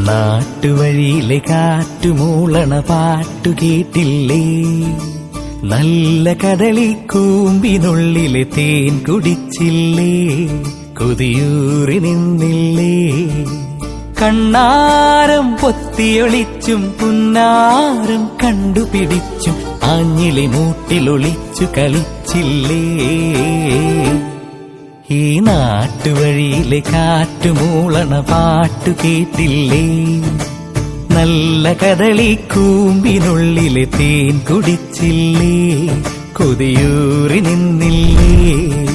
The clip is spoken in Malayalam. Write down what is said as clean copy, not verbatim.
നാട്ടുവഴിയിലെ കാറ്റുമൂളണ പാട്ടു കേട്ടില്ലേ? നല്ല കദളിക്കൂമ്പിനുള്ളിലെ തേൻ കുടിച്ചില്ലേ? കൊതിയൂറി നിന്നില്ലേ? കണ്ണാരം പൊത്തിയൊളിച്ചും പുന്നാരം കണ്ടുപിടിച്ചും ആഞ്ഞിലി മൂട്ടിലൊളിച്ചു കളിച്ചില്ലേ? ഈ നാട്ടുവഴിയിലെ കാറ്റുമൂളണ പാട്ടു കേട്ടില്ലേ? നല്ല കദളിക്കൂമ്പിനുള്ളിലെ തേൻ കുടിച്ചില്ലേ? കൊതിയൂറി നിന്നില്ലേ?